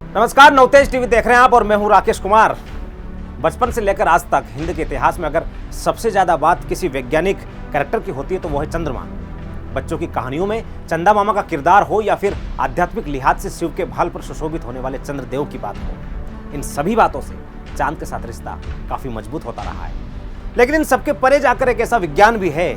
नमस्कार, नवतेज टीवी देख रहे हैं आप और मैं हूं राकेश कुमार। बचपन से लेकर आज तक हिंद के इतिहास में अगर सबसे ज्यादा बात किसी वैज्ञानिक कैरेक्टर की होती है तो वो है चंद्रमा। बच्चों की कहानियों में चंदा मामा का किरदार हो या फिर आध्यात्मिक लिहाज से शिव के भाल पर सुशोभित होने वाले चंद्रदेव की बात हो, इन सभी बातों से चांद के साथ रिश्ता काफी मजबूत होता रहा है। लेकिन इन सबके परे जाकर एक ऐसा विज्ञान भी है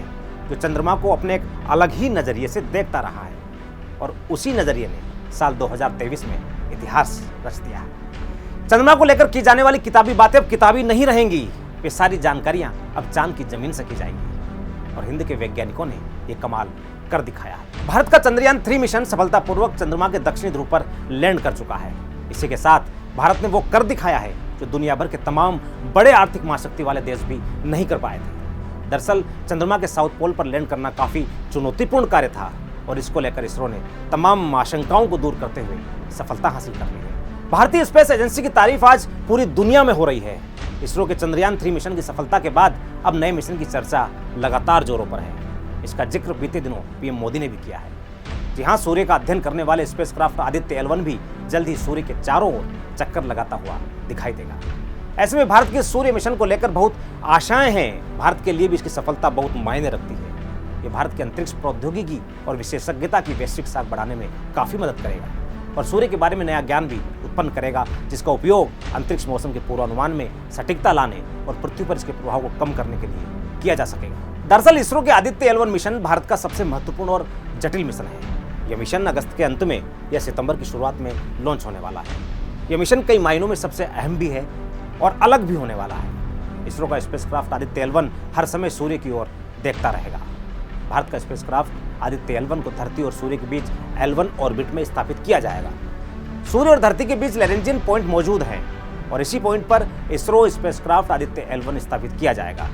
जो चंद्रमा को अपने एक अलग ही नजरिए से देखता रहा है और उसी नजरिए ने साल 2023 में इतिहास रच दिया है। चंद्रमा को लेकर की जाने वाली किताबी बातें अब किताबी नहीं रहेंगी, ये सारी जानकारियां अब चांद की जमीन से की जाएंगी और हिंद के वैज्ञानिकों ने ये कमाल कर दिखाया है। भारत का चंद्रयान 3 मिशन सफलतापूर्वक चंद्रमा के दक्षिणी ध्रुव पर लैंड कर चुका है। इसी के साथ भारत ने वो कर दिखाया है जो दुनिया भर के तमाम बड़े आर्थिक महाशक्ति वाले देश भी नहीं कर पाए थे। दरअसल चंद्रमा के साउथ पोल पर लैंड करना काफी चुनौतीपूर्ण कार्य था और इसको लेकर इसरो ने तमाम आशंकाओं को दूर करते हुए सफलता हासिल कर ली है। भारतीय स्पेस एजेंसी की तारीफ आज पूरी दुनिया में हो रही है। इसरो के चंद्रयान 3 मिशन की सफलता के बाद अब नए मिशन की चर्चा लगातार जोरों पर है। इसका जिक्र बीते दिनों पीएम मोदी ने भी किया है। जी हां, सूर्य का अध्ययन करने वाले स्पेसक्राफ्ट आदित्य L1 भी जल्द ही सूर्य के चारों ओर चक्कर लगाता हुआ दिखाई देगा। ऐसे में भारत के सूर्य मिशन को लेकर बहुत आशाएं हैं। भारत के लिए भी इसकी सफलता बहुत मायने रखती है। ये भारत की अंतरिक्ष प्रौद्योगिकी और विशेषज्ञता की वैश्विक साख बढ़ाने में काफी मदद करेगा और सूर्य के बारे में नया ज्ञान भी उत्पन्न करेगा, जिसका उपयोग अंतरिक्ष मौसम के पूर्वानुमान में सटीकता लाने और पृथ्वी पर इसके प्रभाव को कम करने के लिए किया जा सकेगा। दरअसल इसरो के आदित्य L1 मिशन भारत का सबसे महत्वपूर्ण और जटिल मिशन है। यह मिशन अगस्त के अंत में या सितंबर की शुरुआत में लॉन्च होने वाला है। यह मिशन कई मायनों में सबसे अहम भी है और अलग भी होने वाला है। इसरो का स्पेसक्राफ्ट आदित्य L1 हर समय सूर्य की ओर देखता रहेगा। भारत का स्पेसक्राफ्ट आदित्य L1 को धरती और सूर्य के बीच L1 ऑर्बिट में स्थापित किया जाएगा। सूर्य और धरती के बीच लैरेंजियन पॉइंट मौजूद है और इसी पॉइंट पर इसरो स्पेसक्राफ्ट आदित्य L1 स्थापित किया जाएगा।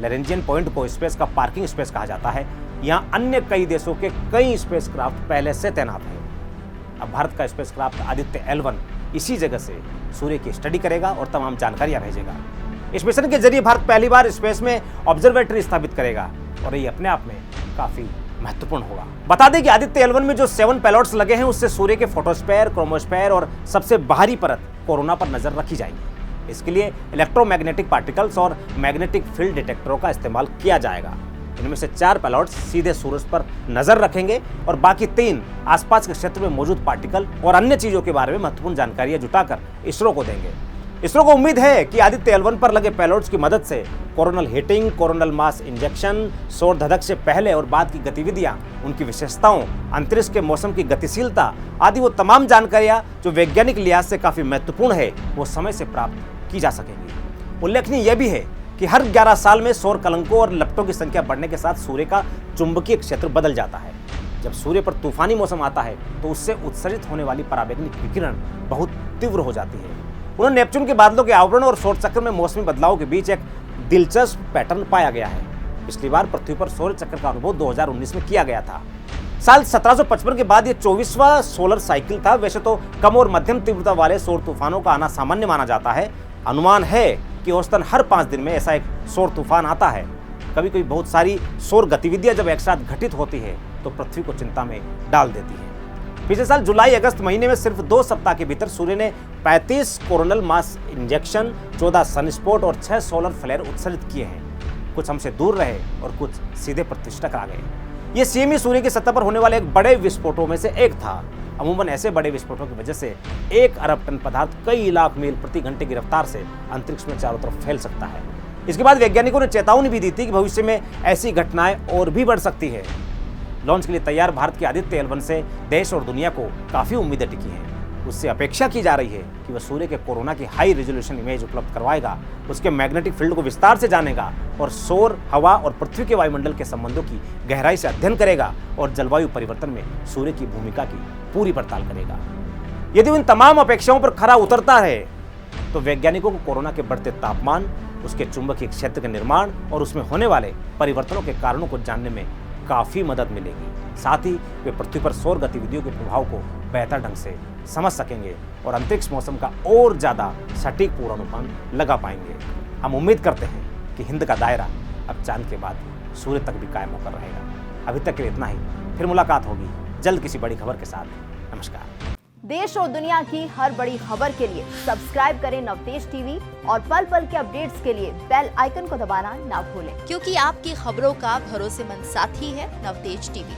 लैरेंजियन पॉइंट को स्पेस का पार्किंग स्पेस कहा जाता है। यहाँ अन्य कई देशों के कई स्पेसक्राफ्ट पहले से तैनात हैं। अब भारत का स्पेसक्राफ्ट आदित्य L1 इसी जगह से सूर्य की स्टडी करेगा और तमाम जानकारियां भेजेगा। इस मिशन के जरिए भारत पहली बार स्पेस में ऑब्जर्वेटरी स्थापित करेगा और ये अपने आप में काफी महत्वपूर्ण होगा। बता दें कि आदित्य L1 में जो 7 पेलोड्स लगे हैं उससे सूर्य के फोटोस्फेयर, क्रोमोस्फेयर और सबसे बाहरी परत कोरोना पर नजर रखी जाएगी। इसके लिए इलेक्ट्रोमैग्नेटिक पार्टिकल्स और मैग्नेटिक फील्ड डिटेक्टरों का इस्तेमाल किया जाएगा। इनमें से 4 पेलोड्स सीधे सूरज पर नजर रखेंगे और बाकी 3 आसपास के क्षेत्र में मौजूद पार्टिकल और अन्य चीजों के बारे में महत्वपूर्ण जानकारियां जुटाकर इसरो को देंगे। इसरो को उम्मीद है कि आदित्य L1 पर लगे पेलोड्स की मदद से coronal heating, coronal mass injection, सौर धधक से पहले और बाद की गतिविधियां, उनकी विशेषताओं, अंतरिक्ष के मौसम की गतिशीलता आदि वो तमाम जानकारियां जो वैज्ञानिक लिहाज से काफी महत्वपूर्ण है वो समय से प्राप्त की जा सकेंगी। उल्लेखनीय यह भी है कि हर 11 साल में सौर कलंकों और लपटों की संख्या बढ़ने के साथ सूर्य का चुंबकीय क्षेत्र बदल जाता है। जब सूर्य पर तूफानी मौसम आता है तो उससे उत्सर्जित होने वाली पराबैंगनी विकिरण बहुत तीव्र हो जाती है। उन्होंने नेपच्यून के बादलों के आवरण और सौर चक्र में मौसमी बदलाव के बीच एक दिलचस्प पैटर्न पाया गया है। पिछली बार पृथ्वी पर सौर चक्र का अनुभव 2019 में किया गया था। साल 1755 के बाद यह 24वां सोलर साइकिल था। वैसे तो कम और मध्यम तीव्रता वाले सौर तूफानों का आना सामान्य माना जाता है। अनुमान है कि औसतन हर 5 दिन में ऐसा एक सौर तूफान आता है। कभी कभी बहुत सारी सौर गतिविधियां जब एक साथ घटित होती है तो पृथ्वी को चिंता में डाल देती है। पिछले साल जुलाई-अगस्त महीने में सिर्फ 2 सप्ताह के भीतर सूर्य ने 35 कोरोनल मास इंजेक्शन, 14 सनस्पॉट और 6 सोलर फ्लेयर उत्सर्जित किए हैं। कुछ हमसे दूर रहे और कुछ सीधे पृथ्वी से टकरा गए। ये CME सूर्य की सतह पर होने वाले एक बड़े विस्फोटों में से एक था। अमूमन ऐसे बड़े विस्फोटों की वजह से 1 अरब टन पदार्थ कई लाख मील प्रति घंटे की रफ्तार से अंतरिक्ष में चारों तरफ फैल सकता है। इसके बाद वैज्ञानिकों ने चेतावनी भी दी थी कि भविष्य में ऐसी घटनाएं और भी बढ़ सकती है। लॉन्च के लिए तैयार भारत के आदित्य L1 से देश और दुनिया को काफी उम्मीदें टिकी हैं। उससे अपेक्षा की जा रही है कि वह सूर्य के कोरोना की हाई रेजोल्यूशन इमेज उपलब्ध करवाएगा, उसके मैग्नेटिक फील्ड को विस्तार से जानेगा और सौर, हवा और पृथ्वी के वायुमंडल के संबंधों की गहराई से अध्ययन करेगा और जलवायु परिवर्तन में सूर्य की भूमिका की पूरी पड़ताल करेगा। यदि उन तमाम अपेक्षाओं पर खरा उतरता है तो वैज्ञानिकों को कोरोना के बढ़ते तापमान, उसके चुंबकीय क्षेत्र के निर्माण और उसमें होने वाले परिवर्तनों के कारणों को जानने में काफी मदद मिलेगी। साथ ही वे पृथ्वी पर सौर गतिविधियों के प्रभाव को बेहतर ढंग से समझ सकेंगे और अंतरिक्ष मौसम का और ज्यादा सटीक पूर्वानुमान लगा पाएंगे। हम उम्मीद करते हैं कि हिंद का दायरा अब चांद के बाद सूर्य तक भी कायम होकर रहेगा। अभी तक के लिए इतना ही। फिर मुलाकात होगी जल्द किसी बड़ी खबर के साथ। नमस्कार। देश और दुनिया की हर बड़ी खबर के लिए सब्सक्राइब करें नवतेज टीवी और पल पल के अपडेट्स के लिए बेल आइकन को दबाना ना भूलें, क्योंकि आपकी खबरों का भरोसेमंद साथी है नवतेज टीवी।